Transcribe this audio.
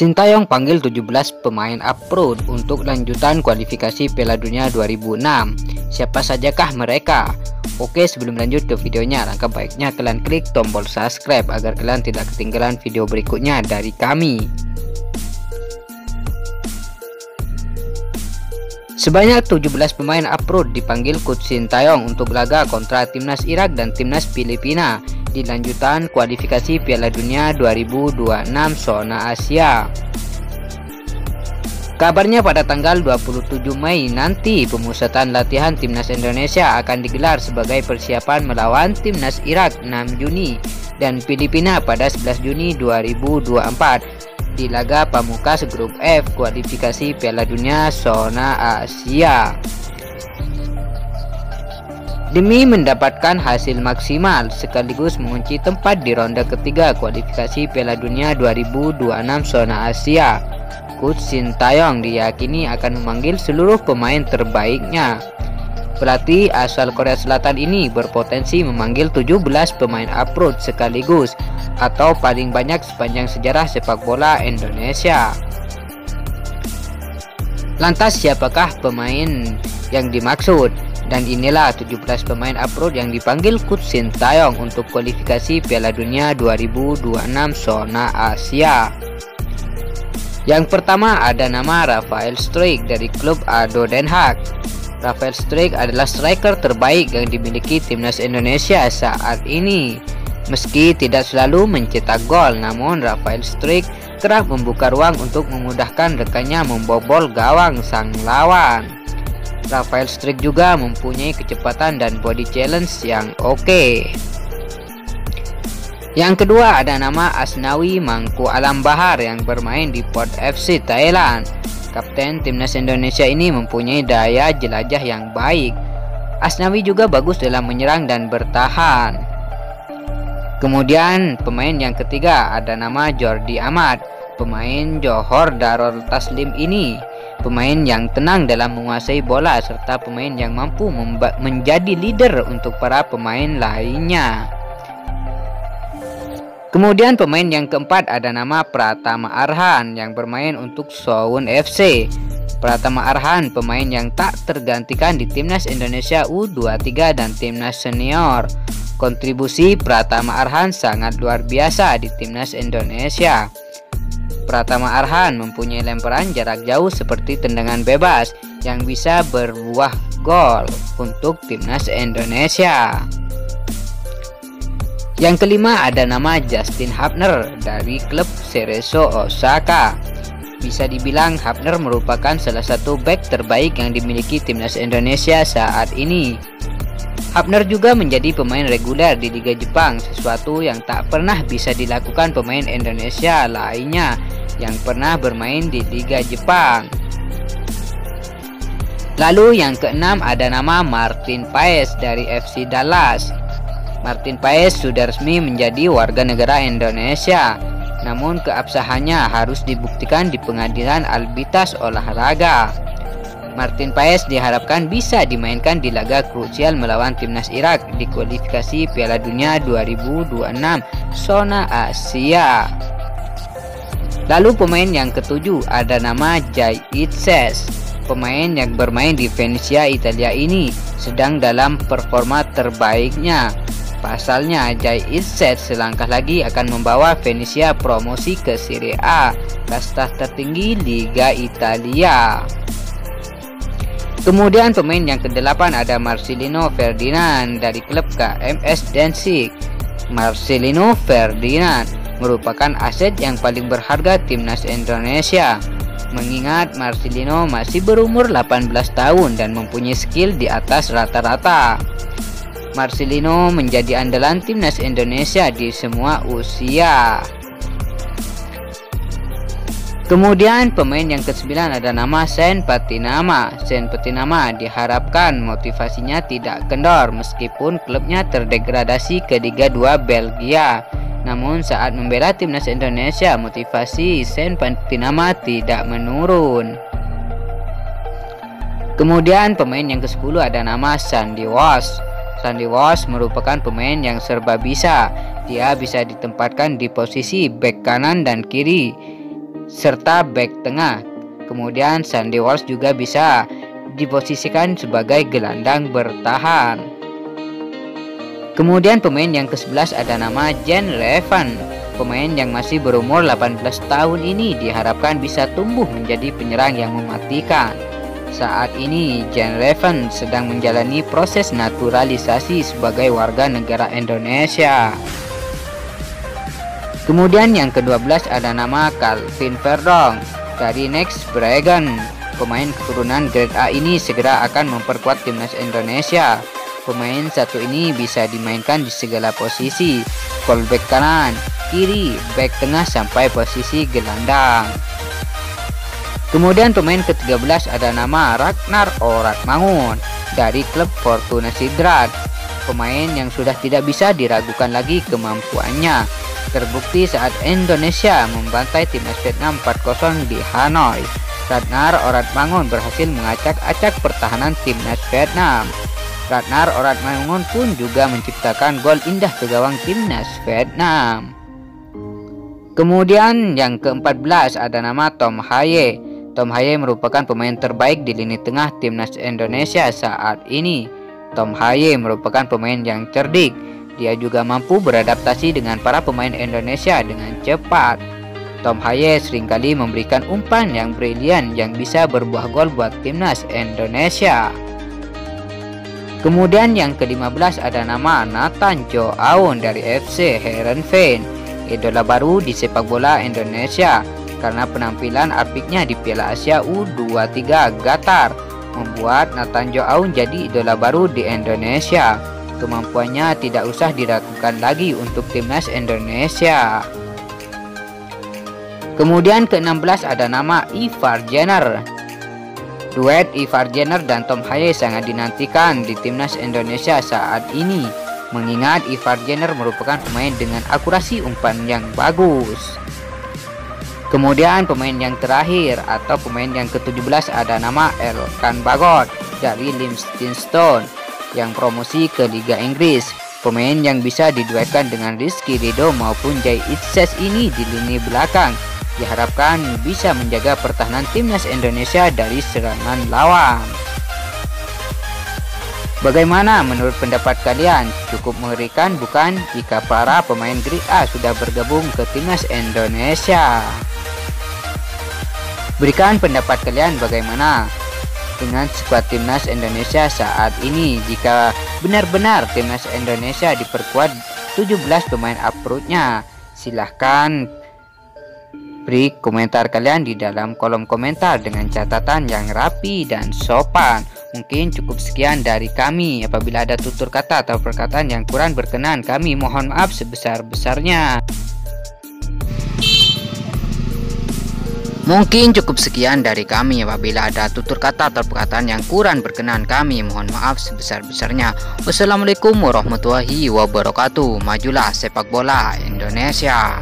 Sintayong panggil 17 pemain upload untuk lanjutan kualifikasi Piala Dunia 2006. Siapa sajakah mereka? Oke, sebelum lanjut ke videonya, alangkah baiknya kalian klik tombol subscribe agar kalian tidak ketinggalan video berikutnya dari kami. Sebanyak 17 pemain upload dipanggil Coach Sintayong untuk laga kontra Timnas Irak dan Timnas Filipina di lanjutan kualifikasi Piala Dunia 2026 zona Asia. Kabarnya pada tanggal 27 Mei nanti pemusatan latihan Timnas Indonesia akan digelar sebagai persiapan melawan Timnas Irak 6 Juni dan Filipina pada 11 Juni 2024 di laga pamungkas grup F kualifikasi Piala Dunia zona Asia. Demi mendapatkan hasil maksimal sekaligus mengunci tempat di ronde ketiga kualifikasi Piala Dunia 2026 zona Asia, Coach Sintayong diyakini akan memanggil seluruh pemain terbaiknya. Pelatih asal Korea Selatan ini berpotensi memanggil 17 pemain upload sekaligus atau paling banyak sepanjang sejarah sepak bola Indonesia. Lantas siapakah pemain yang dimaksud? Dan inilah 17 pemain upload yang dipanggil Coach Sintayong untuk kualifikasi Piala Dunia 2026 zona Asia. Yang pertama ada nama Rafael Struijk dari klub ADO Den Haag. Rafael Struijk adalah striker terbaik yang dimiliki Timnas Indonesia saat ini. Meski tidak selalu mencetak gol, namun Rafael Struijk kerap membuka ruang untuk memudahkan rekannya membobol gawang sang lawan. Rafael Struijk juga mempunyai kecepatan dan body challenge yang oke. Yang kedua ada nama Asnawi Mangku Alam Bahar yang bermain di Port FC Thailand. Kapten Timnas Indonesia ini mempunyai daya jelajah yang baik. Asnawi juga bagus dalam menyerang dan bertahan. Kemudian pemain yang ketiga ada nama Jordi Amat. Pemain Johor Darul Taslim ini pemain yang tenang dalam menguasai bola serta pemain yang mampu menjadi leader untuk para pemain lainnya. Kemudian pemain yang keempat ada nama Pratama Arhan yang bermain untuk Suwon FC. Pratama Arhan pemain yang tak tergantikan di Timnas Indonesia U23 dan Timnas Senior. Kontribusi Pratama Arhan sangat luar biasa di Timnas Indonesia. Pratama Arhan mempunyai lemparan jarak jauh seperti tendangan bebas yang bisa berbuah gol untuk Timnas Indonesia. Yang kelima ada nama Justin Hapner dari klub Cerezo Osaka. Bisa dibilang Hapner merupakan salah satu bek terbaik yang dimiliki Timnas Indonesia saat ini. Hapner juga menjadi pemain reguler di Liga Jepang, sesuatu yang tak pernah bisa dilakukan pemain Indonesia lainnya yang pernah bermain di Liga Jepang. Lalu yang keenam ada nama Martin Paes dari FC Dallas. Martin Paes sudah resmi menjadi warga negara Indonesia, namun keabsahannya harus dibuktikan di pengadilan Albitas Olahraga. Martin Paes diharapkan bisa dimainkan di laga krusial melawan Timnas Irak di kualifikasi Piala Dunia 2026 zona Asia. Lalu pemain yang ketujuh ada nama Jay Itzes. Pemain yang bermain di Venezia Italia ini sedang dalam performa terbaiknya. Pasalnya Jay Itzes selangkah lagi akan membawa Venezia promosi ke Serie A, kasta tertinggi Liga Italia. Kemudian pemain yang ke-8 ada Marcelino Ferdinand dari klub KMS Danzig. Marcelino Ferdinand merupakan aset yang paling berharga Timnas Indonesia. Mengingat Marcelino masih berumur 18 tahun dan mempunyai skill di atas rata-rata. Marcelino menjadi andalan Timnas Indonesia di semua usia. Kemudian pemain yang ke-9 ada nama Sen Patinama. Sen Patinama diharapkan motivasinya tidak kendor meskipun klubnya terdegradasi ke Liga 2 Belgia. Namun saat membela Timnas Indonesia, motivasi Sen Patinama tidak menurun. Kemudian pemain yang ke-10 ada nama Sandy Walsh. Sandy Walsh merupakan pemain yang serba bisa. Dia bisa ditempatkan di posisi bek kanan dan kiri. serta bek tengah. Kemudian Sandy Walsh juga bisa diposisikan sebagai gelandang bertahan. Kemudian pemain yang ke-11 ada nama Jen Levin. Pemain yang masih berumur 18 tahun ini diharapkan bisa tumbuh menjadi penyerang yang mematikan. Saat ini Jen Levin sedang menjalani proses naturalisasi sebagai warga negara Indonesia. Kemudian yang ke-12 ada nama Calvin Verdong dari Next Bregen. Pemain keturunan Grade A ini segera akan memperkuat timnas Indonesia. Pemain satu ini bisa dimainkan di segala posisi, fullback kanan, kiri, back tengah sampai posisi gelandang. Kemudian pemain ke-13 ada nama Ragnar Oratmangun dari klub Fortuna Sittard. Pemain yang sudah tidak bisa diragukan lagi kemampuannya. Terbukti saat Indonesia membantai timnas Vietnam 4-0 di Hanoi. Ragnar Oratmangun berhasil mengacak-acak pertahanan timnas Vietnam. Ragnar Oratmangun pun juga menciptakan gol indah ke gawang timnas Vietnam. Kemudian yang ke-14 ada nama Tom Haye. Tom Haye merupakan pemain terbaik di lini tengah timnas Indonesia saat ini. Tom Haye merupakan pemain yang cerdik. Dia juga mampu beradaptasi dengan para pemain Indonesia dengan cepat. Tom Haye seringkali memberikan umpan yang brilian yang bisa berbuah gol buat timnas Indonesia. Kemudian yang ke-15 ada nama Nathan Jo Aun dari FC Heerenveen, idola baru di sepak bola Indonesia karena penampilan apiknya di Piala Asia U23 Qatar membuat Nathan Jo Aun jadi idola baru di Indonesia. Kemampuannya tidak usah diragukan lagi untuk timnas Indonesia. Kemudian ke-16 ada nama Ivar Jenner. Duet Ivar Jenner dan Tom Haye sangat dinantikan di timnas Indonesia saat ini, mengingat Ivar Jenner merupakan pemain dengan akurasi umpan yang bagus. Kemudian pemain yang terakhir atau pemain yang ke-17 ada nama Elkan Bagot dari Liechtenstein yang promosi ke Liga Inggris. Pemain yang bisa diduetkan dengan Rizky Ridho maupun Jay Itzes ini di lini belakang diharapkan bisa menjaga pertahanan timnas Indonesia dari serangan lawan. Bagaimana menurut pendapat kalian? Cukup mengerikan bukan jika para pemain Grade A sudah bergabung ke timnas Indonesia? Berikan pendapat kalian bagaimana dengan skuad timnas Indonesia saat ini. Jika benar-benar timnas Indonesia diperkuat 17 pemain upfrontnya, silahkan beri komentar kalian di dalam kolom komentar dengan catatan yang rapi dan sopan. Mungkin cukup sekian dari kami. Apabila ada tutur kata atau perkataan yang kurang berkenan, kami mohon maaf sebesar-besarnya. Mungkin cukup sekian dari kami. Apabila ada tutur kata atau perkataan yang kurang berkenan, kami mohon maaf sebesar-besarnya. Wassalamualaikum warahmatullahi wabarakatuh. Majulah sepak bola Indonesia.